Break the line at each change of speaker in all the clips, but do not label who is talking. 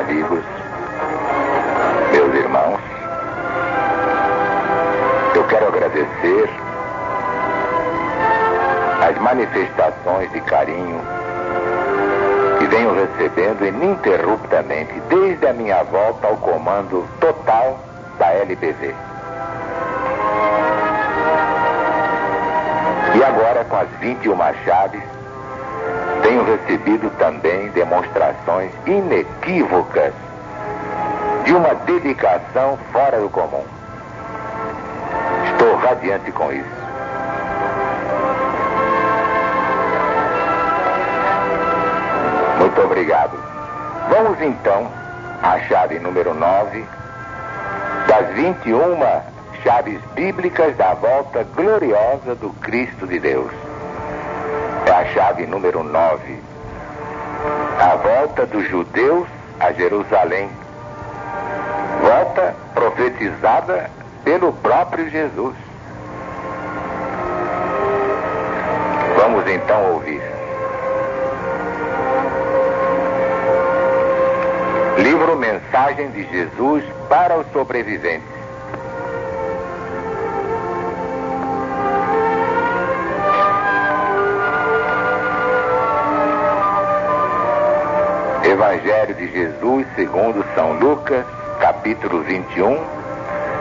amigos, meus irmãos, eu quero agradecer as manifestações de carinho que venho recebendo ininterruptamente desde a minha volta ao comando total da LBV. E agora, com as 21 chaves, tenho recebido também demonstrações inequívocas de uma dedicação fora do comum. Estou radiante com isso. Muito obrigado. Vamos então à chave número 9 das 21 chaves bíblicas da volta gloriosa do Cristo de Deus. É a chave número 9. A volta dos judeus a Jerusalém. Volta profetizada pelo próprio Jesus. Vamos então ouvir. Livro Mensagem de Jesus para os sobreviventes. Evangelho de Jesus segundo São Lucas, capítulo 21,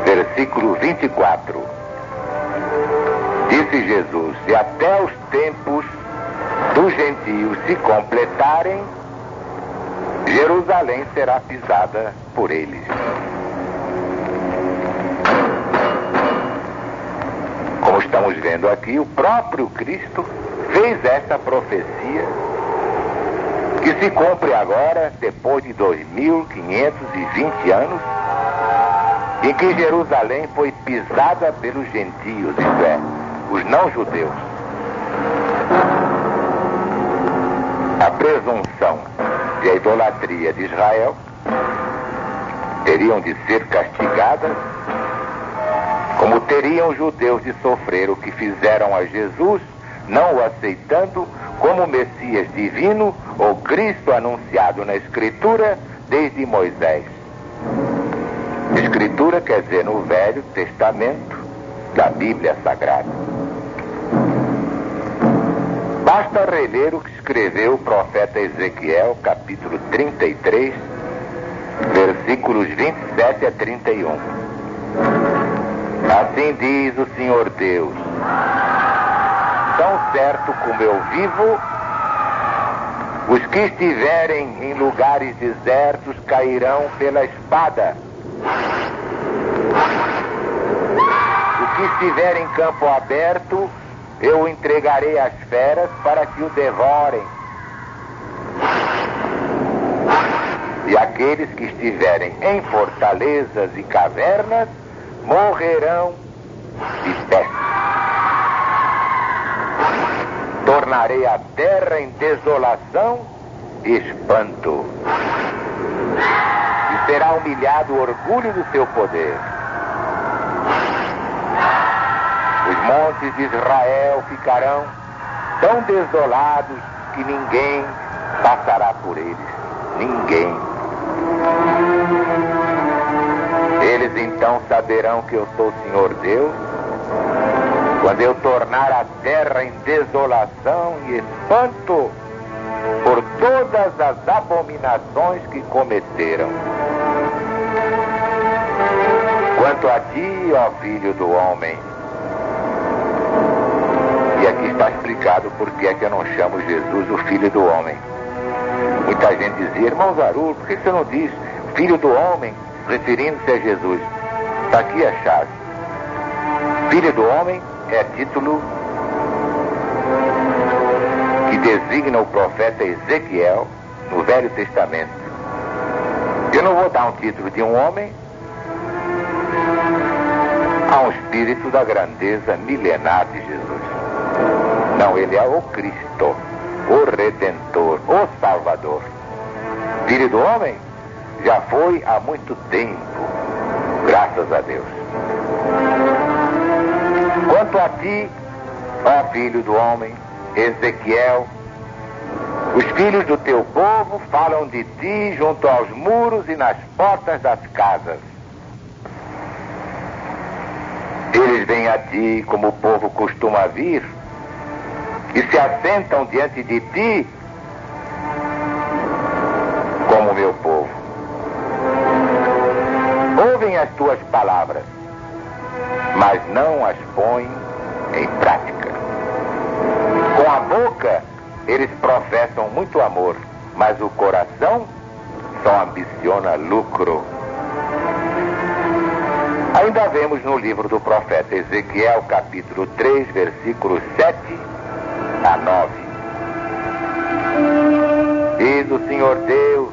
versículo 24. Disse Jesus: e até os tempos dos gentios se completarem, Jerusalém será pisada por eles. Como estamos vendo aqui, o próprio Cristo fez essa profecia que se cumpre agora, depois de 2520 anos, em que Jerusalém foi pisada pelos gentios, isto é, os não-judeus. A presunção e a idolatria de Israel teriam de ser castigadas, como teriam os judeus de sofrer o que fizeram a Jesus, não o aceitando como Messias divino ou Cristo anunciado na Escritura desde Moisés. Escritura quer dizer no Velho Testamento da Bíblia Sagrada. Basta reler o que escreveu o profeta Ezequiel, capítulo 33, versículos 27 a 31. Assim diz o Senhor Deus: tão certo como eu vivo, os que estiverem em lugares desertos cairão pela espada. O que estiver em campo aberto, eu entregarei às feras para que o devorem. E aqueles que estiverem em fortalezas e cavernas morrerão de peste. Tornarei a terra em desolação e espanto. E será humilhado o orgulho do seu poder. Os montes de Israel ficarão tão desolados que ninguém passará por eles. Ninguém. Eles então saberão que eu sou o Senhor Deus, quando eu tornar a terra em desolação e espanto por todas as abominações que cometeram. Quanto a ti, ó filho do homem, e aqui está explicado por que é que eu não chamo Jesus o filho do homem. Muita gente dizia: irmão Zarulo, por que você não diz filho do homem, referindo-se a Jesus? Está aqui a chave. Filho do homem é título que designa o profeta Ezequiel no Velho Testamento. Eu não vou dar um título de um homem a um espírito da grandeza milenar de Jesus. Não, ele é o Cristo, o Redentor, o Salvador. Filho do homem já foi há muito tempo, graças a Deus. Quanto a ti, ó filho do homem, Ezequiel, Os filhos do teu povo falam de ti junto aos muros e nas portas das casas. Eles vêm a ti como o povo costuma vir e se assentam diante de ti como o meu povo. Ouvem as tuas palavras, mas não as põem em prática. Com a boca, eles professam muito amor, mas o coração só ambiciona lucro. Ainda vemos no livro do profeta Ezequiel, capítulo 3, versículos 7 a 9. Diz o Senhor Deus: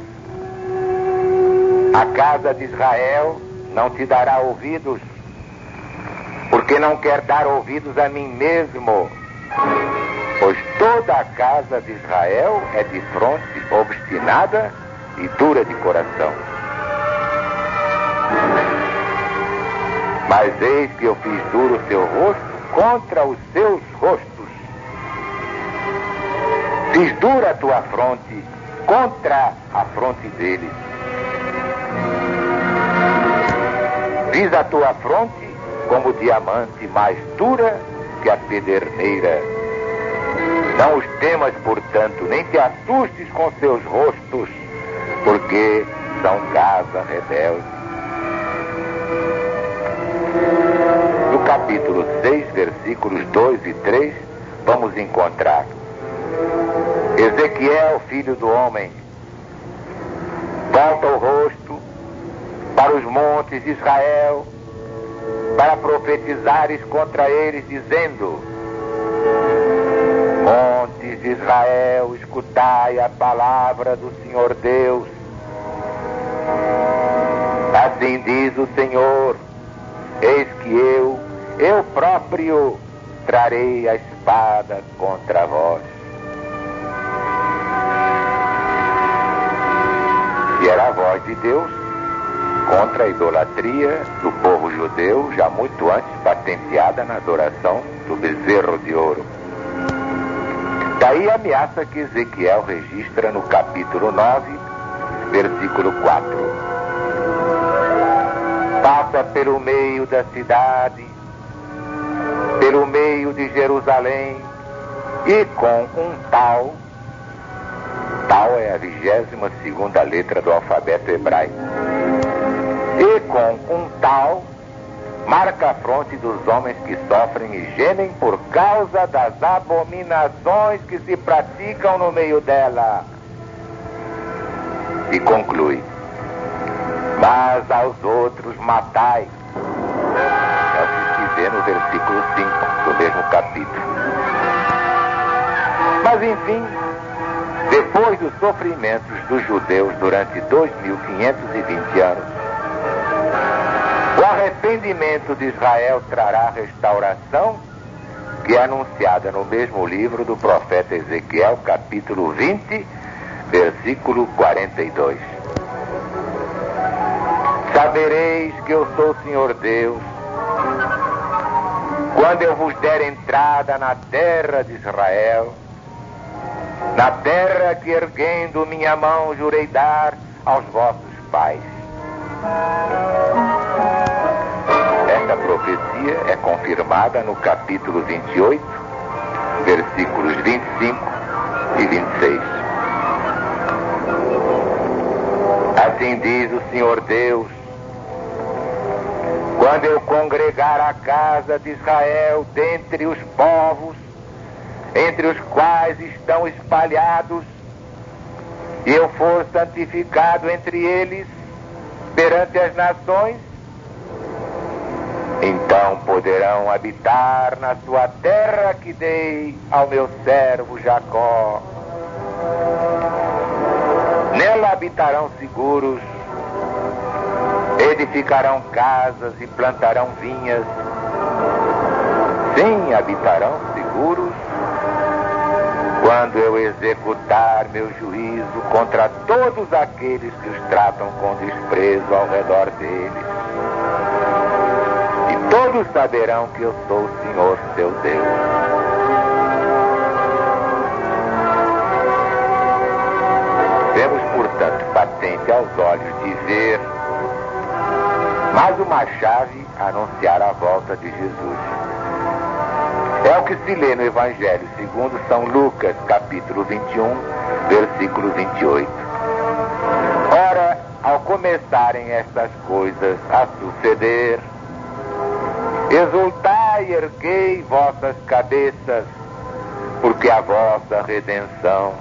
a casa de Israel não te dará ouvidos, porque não quer dar ouvidos a mim mesmo, pois toda a casa de Israel é de fronte obstinada e dura de coração. Mas eis que eu fiz duro o seu rosto contra os seus rostos. Fiz dura a tua fronte contra a fronte deles. Fiz a tua fronte como diamante, mais dura que a pederneira. Não os temas, portanto, nem te assustes com seus rostos, porque são casa rebelde. No capítulo 6, versículos 2 e 3, vamos encontrar Ezequiel, filho do homem, volta o rosto para os montes de Israel, para profetizares contra eles, dizendo: montes de Israel, escutai a palavra do Senhor Deus. Assim diz o Senhor: eis que eu próprio trarei a espada contra vós. E era a voz de Deus contra a idolatria do povo judeu, já muito antes patenteada na adoração do bezerro de ouro. Daí a ameaça que Ezequiel registra no capítulo 9, versículo 4. Passa pelo meio da cidade, pelo meio de Jerusalém, e com um tal é a 22ª letra do alfabeto hebraico, e com um tal marca a fronte dos homens que sofrem e gemem por causa das abominações que se praticam no meio dela. E conclui: mas aos outros matai. É o que se vê no versículo 5 do mesmo capítulo. Mas enfim, depois dos sofrimentos dos judeus durante 2520 anos, o arrependimento de Israel trará a restauração, que é anunciada no mesmo livro do profeta Ezequiel, capítulo 20, versículo 42. Sabereis que eu sou o Senhor Deus, quando eu vos der entrada na terra de Israel, na terra que erguendo minha mão jurei dar aos vossos pais. Esta profecia é confirmada no capítulo 28, versículos 25 e 26. Assim diz o Senhor Deus: quando eu congregar a casa de Israel dentre os povos, entre os quais estão espalhados, e eu for santificado entre eles perante as nações, então poderão habitar na sua terra que dei ao meu servo Jacó. Nela habitarão seguros, edificarão casas e plantarão vinhas. Sim, habitarão seguros quando eu executar meu juízo contra todos aqueles que os tratam com desprezo ao redor deles. E todos saberão que eu sou o Senhor seu Deus. Vemos, portanto, patente aos olhos de ver mais uma chave a anunciar a volta de Jesus. É o que se lê no Evangelho segundo São Lucas, capítulo 21, versículo 28. Ora, ao começarem estas coisas a suceder, exultai e erguei vossas cabeças, porque a vossa redenção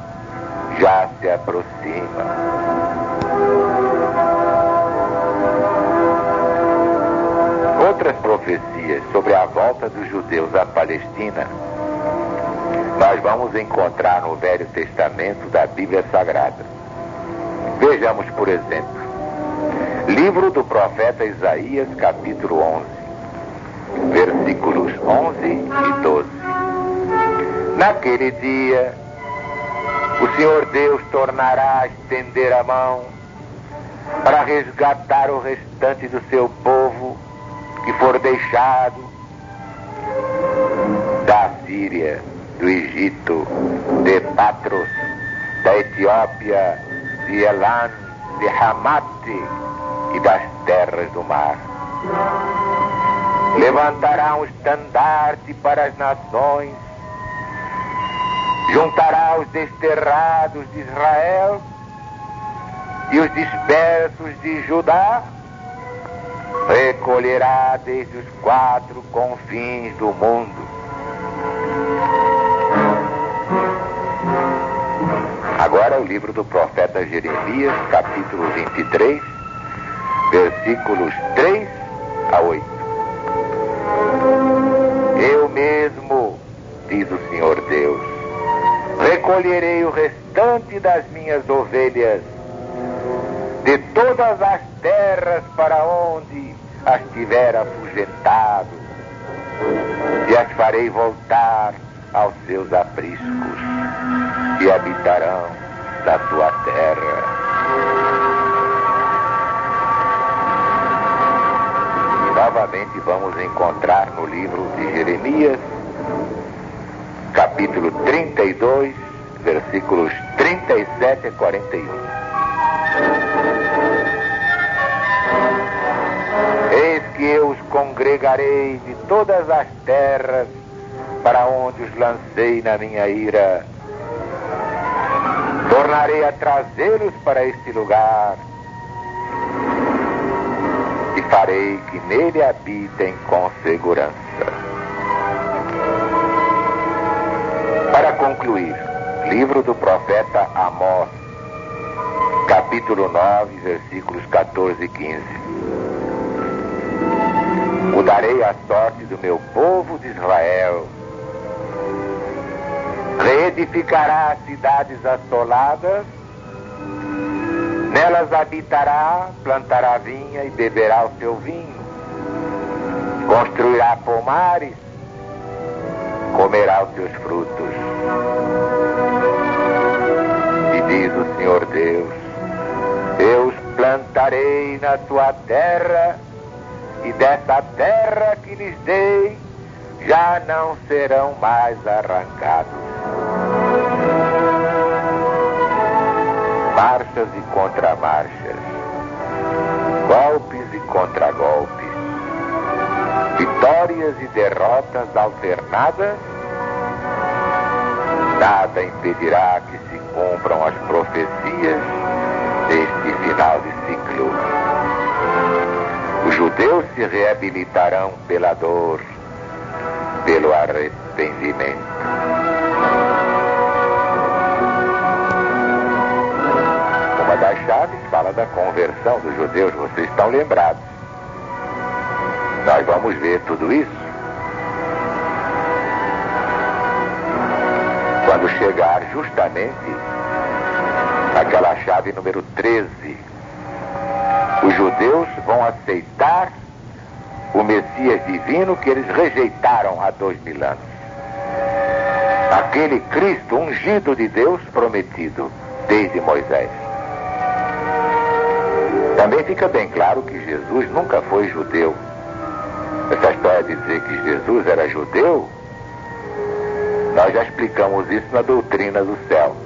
já se aproxima. Outras profecias sobre a volta dos judeus à Palestina nós vamos encontrar no Velho Testamento da Bíblia Sagrada. Vejamos, por exemplo, livro do profeta Isaías, capítulo 11, versículos 11 e 12. Naquele dia, o Senhor Deus tornará a estender a mão para resgatar o restante do seu povo que for deixado da Síria, do Egito, de Patros, da Etiópia, de Elan, de Hamate e das terras do mar. Levantará um estandarte para as nações, juntará os desterrados de Israel e os dispersos de Judá, recolherá desde os 4 confins do mundo. Agora o livro do profeta Jeremias, capítulo 23, versículos 3 a 8. Eu mesmo, diz o Senhor Deus, recolherei o restante das minhas ovelhas de todas as terras para onde as tiver afugentado, e as farei voltar aos seus apriscos, e habitarão na sua terra. E novamente vamos encontrar no livro de Jeremias, capítulo 32, versículos 37 a 41. Eis que eu os congregarei de todas as terras para onde os lancei na minha ira. Tornarei a trazê-los para este lugar e farei que nele habitem com segurança. Para concluir, livro do profeta Amós, capítulo 9, versículos 14 e 15. Mudarei a sorte do meu povo de Israel. Reedificará cidades assoladas, nelas habitará, plantará vinha e beberá o seu vinho. Construirá pomares, comerá os seus frutos. E diz o Senhor Deus, eu os plantarei na tua terra, e dessa terra que lhes dei, já não serão mais arrancados. Marchas e contramarchas, golpes e contragolpes, vitórias e derrotas alternadas, nada impedirá que se cumpram as profecias deste final de ciclo. Os judeus se reabilitarão pela dor, pelo arrependimento. Uma das chaves fala da conversão dos judeus, vocês estão lembrados. Nós vamos ver tudo isso quando chegar justamente aquela chave número 13. Os judeus vão aceitar o Messias divino que eles rejeitaram há 2000 anos. Aquele Cristo ungido de Deus prometido desde Moisés. Também fica bem claro que Jesus nunca foi judeu. Essa história de dizer que Jesus era judeu, nós já explicamos isso na doutrina do céu.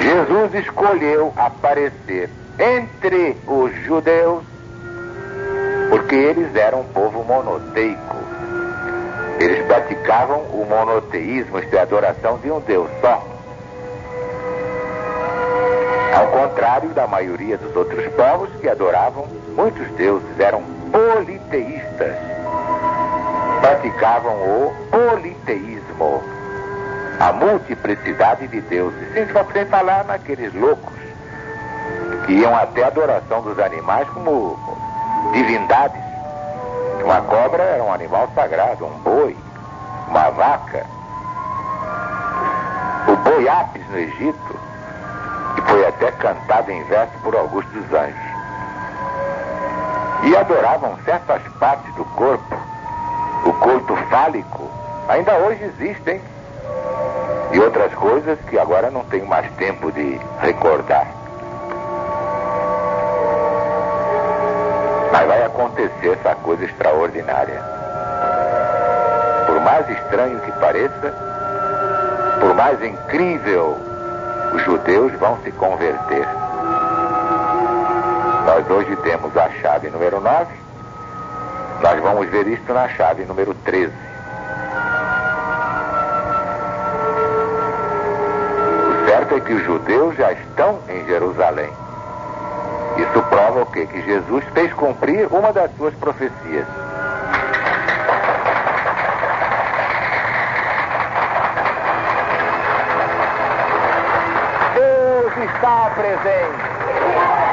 Jesus escolheu aparecer entre os judeus porque eles eram um povo monoteico. Eles praticavam o monoteísmo, isto é, a adoração de um Deus só. Ao contrário da maioria dos outros povos que adoravam muitos deuses, eram politeístas. Praticavam o politeísmo, a multiplicidade de deuses, sem falar naqueles loucos que iam até a adoração dos animais como divindades. Uma cobra era um animal sagrado, um boi, uma vaca. O boi Apis no Egito, que foi até cantado em verso por Augusto dos Anjos. E adoravam certas partes do corpo. O culto fálico ainda hoje existem. E outras coisas que agora não tenho mais tempo de recordar. Mas vai acontecer essa coisa extraordinária. Por mais estranho que pareça, por mais incrível, os judeus vão se converter. Nós hoje temos a chave número 9, nós vamos ver isto na chave número 13. O certo é que os judeus já estão em Jerusalém. Isso prova o quê? Que Jesus fez cumprir uma das suas profecias. Deus está presente.